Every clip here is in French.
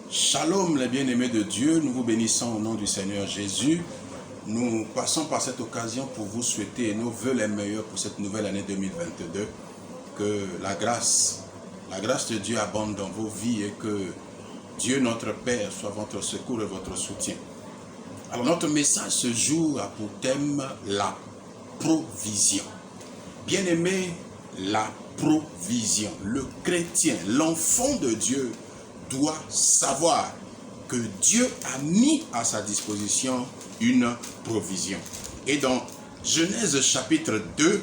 Shalom les bien-aimés de Dieu, nous vous bénissons au nom du Seigneur Jésus. Nous passons par cette occasion pour vous souhaiter nos vœux les meilleurs pour cette nouvelle année 2022. Que la grâce de Dieu abonde dans vos vies et que Dieu notre Père soit votre secours et votre soutien. Alors notre message ce jour a pour thème la provision. Bien-aimé, la provision. Le chrétien, l'enfant de Dieu doit savoir que Dieu a mis à sa disposition une provision. Et dans Genèse chapitre 2,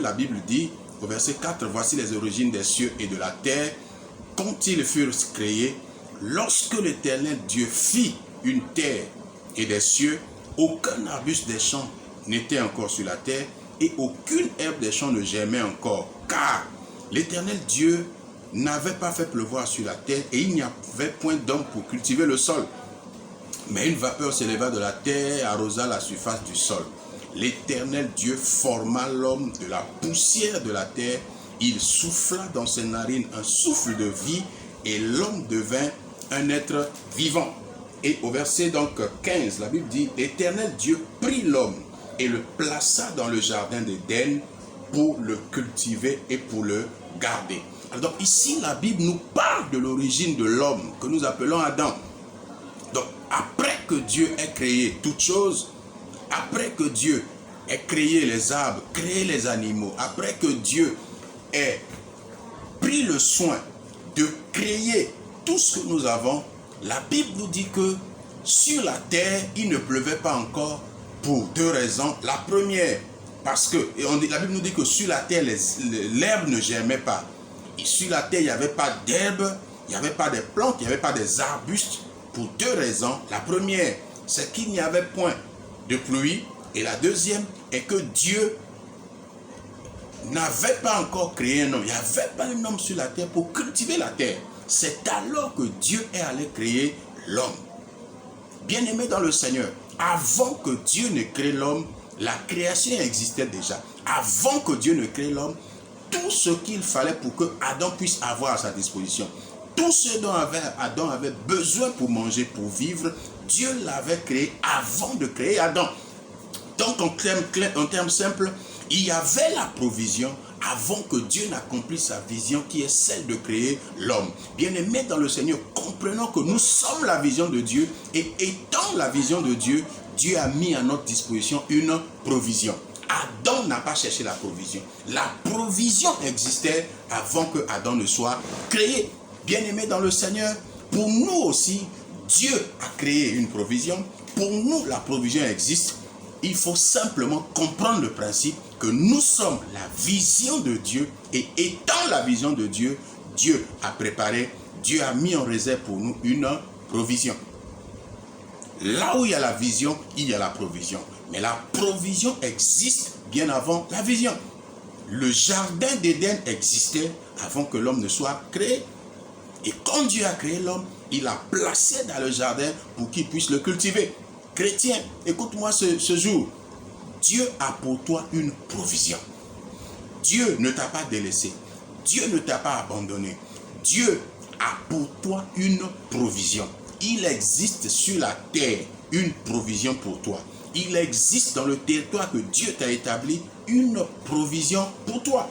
la Bible dit au verset 4, « Voici les origines des cieux et de la terre, quand ils furent créés, lorsque l'Éternel Dieu fit une terre et des cieux, aucun arbuste des champs n'était encore sur la terre, et aucune herbe des champs ne germait encore, car l'Éternel Dieu n'avait pas fait pleuvoir sur la terre, et il n'y avait point d'homme pour cultiver le sol. Mais une vapeur s'éleva de la terre et arrosa la surface du sol. L'Éternel Dieu forma l'homme de la poussière de la terre, il souffla dans ses narines un souffle de vie, et l'homme devint un être vivant. » Et au verset donc 15, la Bible dit, « L'Éternel Dieu prit l'homme et le plaça dans le jardin d'Éden pour le cultiver et pour le garder. » Alors ici, la Bible nous parle de l'origine de l'homme que nous appelons Adam. Donc, après que Dieu ait créé toutes choses, après que Dieu ait créé les arbres, créé les animaux, après que Dieu ait pris le soin de créer tout ce que nous avons, la Bible nous dit que sur la terre, il ne pleuvait pas encore pour deux raisons. La première, parce que la Bible nous dit que sur la terre, l'herbe ne germait pas. Et sur la terre, il n'y avait pas d'herbe, il n'y avait pas de plantes, il n'y avait pas des arbustes, pour deux raisons. La première, c'est qu'il n'y avait point de pluie. Et la deuxième est que Dieu n'avait pas encore créé un homme. Il n'y avait pas un homme sur la terre pour cultiver la terre. C'est alors que Dieu est allé créer l'homme. Bien-aimé dans le Seigneur, avant que Dieu ne crée l'homme, la création existait déjà. Avant que Dieu ne crée l'homme, tout ce qu'il fallait pour que Adam puisse avoir à sa disposition, tout ce dont Adam avait besoin pour manger, pour vivre, Dieu l'avait créé avant de créer Adam. Donc en termes simples, il y avait la provision avant que Dieu n'accomplisse sa vision qui est celle de créer l'homme. Bien-aimés dans le Seigneur, comprenons que nous sommes la vision de Dieu et étant la vision de Dieu, Dieu a mis à notre disposition une provision. Adam n'a pas cherché la provision. La provision existait avant que Adam ne soit créé. Bien-aimés dans le Seigneur, pour nous aussi, Dieu a créé une provision. Pour nous, la provision existe. Il faut simplement comprendre le principe que nous sommes la vision de Dieu et étant la vision de Dieu, Dieu a préparé, Dieu a mis en réserve pour nous une provision. Là où il y a la vision, il y a la provision. Mais la provision existe bien avant la vision. Le jardin d'Éden existait avant que l'homme ne soit créé. Et quand Dieu a créé l'homme, il l'a placé dans le jardin pour qu'il puisse le cultiver. Chrétien, écoute-moi ce jour. Dieu a pour toi une provision. Dieu ne t'a pas délaissé. Dieu ne t'a pas abandonné. Dieu a pour toi une provision. Il existe sur la terre une provision pour toi. Il existe dans le territoire que Dieu t'a établi une provision pour toi.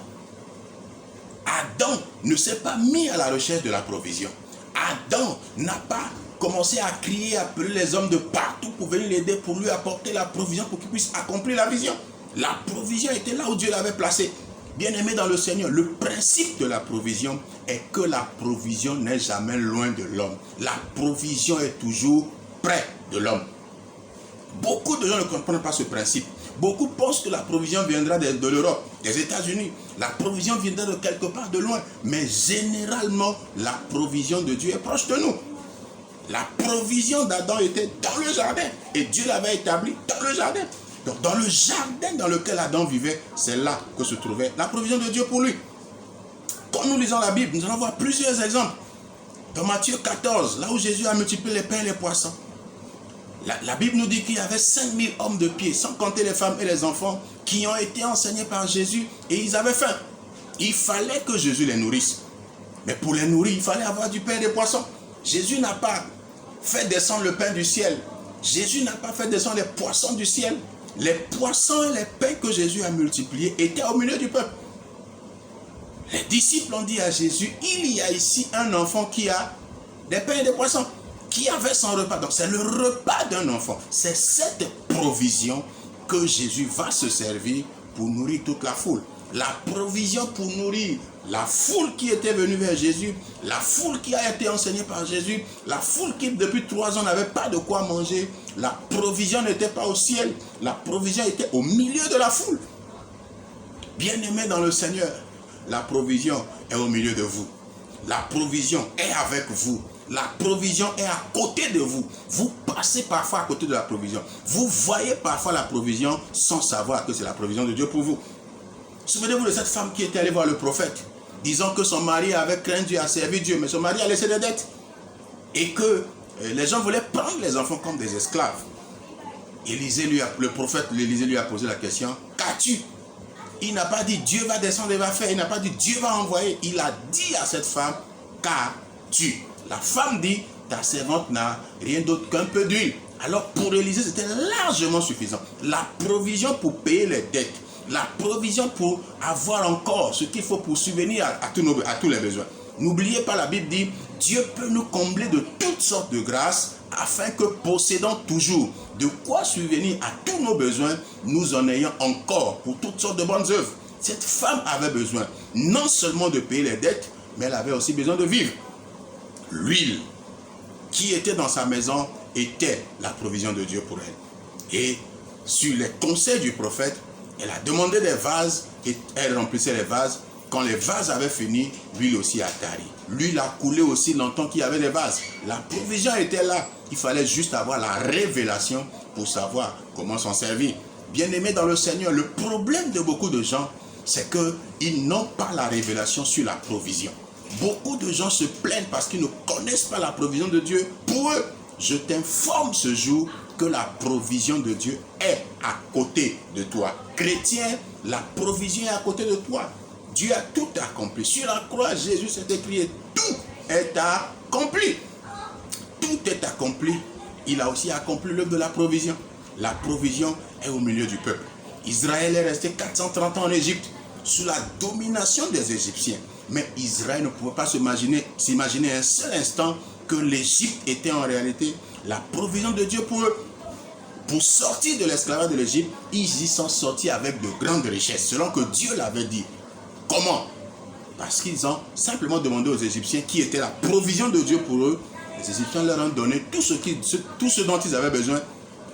Adam ne s'est pas mis à la recherche de la provision. Adam n'a pas commencé à crier, à appeler les hommes de partout pour venir l'aider, pour lui apporter la provision pour qu'il puisse accomplir la vision. La provision était là où Dieu l'avait placée. Bien-aimé dans le Seigneur, le principe de la provision est que la provision n'est jamais loin de l'homme. La provision est toujours près de l'homme. Beaucoup de gens ne comprennent pas ce principe. Beaucoup pensent que la provision viendra de l'Europe, des États-Unis. La provision viendra de quelque part de loin. Mais généralement, la provision de Dieu est proche de nous. La provision d'Adam était dans le jardin. Et Dieu l'avait établi dans le jardin. Donc dans le jardin dans lequel Adam vivait, c'est là que se trouvait la provision de Dieu pour lui. Quand nous lisons la Bible, nous allons voir plusieurs exemples. Dans Matthieu 14, là où Jésus a multiplié les pains et les poissons. La Bible nous dit qu'il y avait 5000 hommes de pied, sans compter les femmes et les enfants, qui ont été enseignés par Jésus et ils avaient faim. Il fallait que Jésus les nourrisse. Mais pour les nourrir, il fallait avoir du pain et des poissons. Jésus n'a pas fait descendre le pain du ciel. Jésus n'a pas fait descendre les poissons du ciel. Les poissons et les pains que Jésus a multipliés étaient au milieu du peuple. Les disciples ont dit à Jésus, il y a ici un enfant qui a des pains et des poissons, qui avait son repas. Donc c'est le repas d'un enfant. C'est cette provision que Jésus va se servir pour nourrir toute la foule. La provision pour nourrir la foule qui était venue vers Jésus, la foule qui a été enseignée par Jésus, la foule qui depuis 3 ans n'avait pas de quoi manger. La provision n'était pas au ciel, la provision était au milieu de la foule. Bien-aimés dans le Seigneur, la provision est au milieu de vous. La provision est avec vous. La provision est à côté de vous. Vous passez parfois à côté de la provision. Vous voyez parfois la provision sans savoir que c'est la provision de Dieu pour vous. Souvenez-vous de cette femme qui était allée voir le prophète, disant que son mari avait craint Dieu, a servi Dieu, mais son mari a laissé des dettes. Et que les gens voulaient prendre les enfants comme des esclaves. Le prophète Élisée lui a posé la question, qu'as-tu? Il n'a pas dit Dieu va descendre et va faire. Il n'a pas dit Dieu va envoyer. Il a dit à cette femme, qu'as-tu? La femme dit, ta servante n'a rien d'autre qu'un peu d'huile. Alors pour Élisée, c'était largement suffisant. La provision pour payer les dettes. La provision pour avoir encore ce qu'il faut pour subvenir à tous les besoins. N'oubliez pas, la Bible dit, Dieu peut nous combler de toutes sortes de grâces afin que possédant toujours de quoi subvenir à tous nos besoins, nous en ayons encore pour toutes sortes de bonnes œuvres. Cette femme avait besoin non seulement de payer les dettes, mais elle avait aussi besoin de vivre. L'huile qui était dans sa maison était la provision de Dieu pour elle. Et sur les conseils du prophète, elle a demandé des vases et elle remplissait les vases. Quand les vases avaient fini, l'huile aussi a tari. L'huile a coulé aussi longtemps qu'il y avait des vases. La provision était là. Il fallait juste avoir la révélation pour savoir comment s'en servir. Bien-aimés dans le Seigneur, le problème de beaucoup de gens, c'est qu'ils n'ont pas la révélation sur la provision. Beaucoup de gens se plaignent parce qu'ils ne connaissent pas la provision de Dieu. Pour eux, je t'informe ce jour que la provision de Dieu est à côté de toi. Chrétien, la provision est à côté de toi. Dieu a tout accompli. Sur la croix, Jésus s'est écrié, tout est accompli. Tout est accompli. Il a aussi accompli l'œuvre de la provision. La provision est au milieu du peuple. Israël est resté 430 ans en Égypte, sous la domination des Égyptiens. Mais Israël ne pouvait pas s'imaginer un seul instant que l'Égypte était en réalité la provision de Dieu pour eux. Pour sortir de l'esclavage de l'Égypte, ils y sont sortis avec de grandes richesses, selon que Dieu l'avait dit. Comment? Parce qu'ils ont simplement demandé aux Égyptiens qui était la provision de Dieu pour eux. Les Égyptiens leur ont donné tout ce dont ils avaient besoin.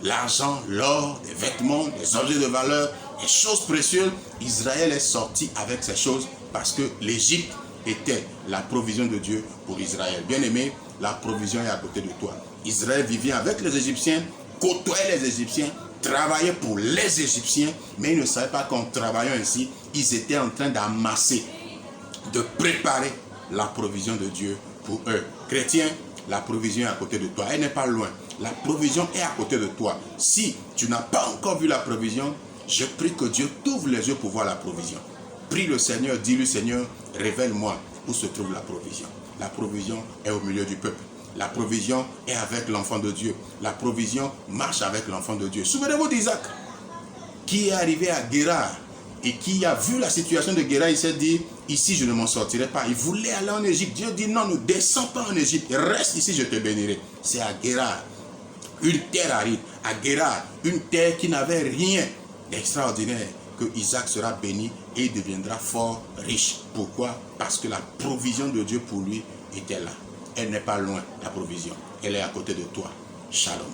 L'argent, l'or, des vêtements, des objets de valeur, des choses précieuses. Israël est sorti avec ces choses parce que l'Égypte était la provision de Dieu pour Israël. Bien-aimé, la provision est à côté de toi. Israël vivait avec les Égyptiens, côtoyait les Égyptiens, travaillait pour les Égyptiens, mais ils ne savaient pas qu'en travaillant ainsi, ils étaient en train d'amasser, de préparer la provision de Dieu pour eux. Chrétiens, la provision est à côté de toi. Elle n'est pas loin. La provision est à côté de toi. Si tu n'as pas encore vu la provision, je prie que Dieu t'ouvre les yeux pour voir la provision. Prie le Seigneur, dis-lui, Seigneur, révèle-moi où se trouve la provision. La provision est au milieu du peuple. La provision est avec l'enfant de Dieu. La provision marche avec l'enfant de Dieu. Souvenez-vous d'Isaac, qui est arrivé à Guérar et qui a vu la situation de Guérar. Il s'est dit, ici je ne m'en sortirai pas. Il voulait aller en Égypte. Dieu dit, non, ne descends pas en Égypte. Reste ici, je te bénirai. C'est à Guérar, une terre aride. À Guérar, une terre qui n'avait rien d'extraordinaire, que Isaac sera béni et il deviendra fort riche. Pourquoi? Parce que la provision de Dieu pour lui était là. Elle n'est pas loin, la provision. Elle est à côté de toi. Shalom.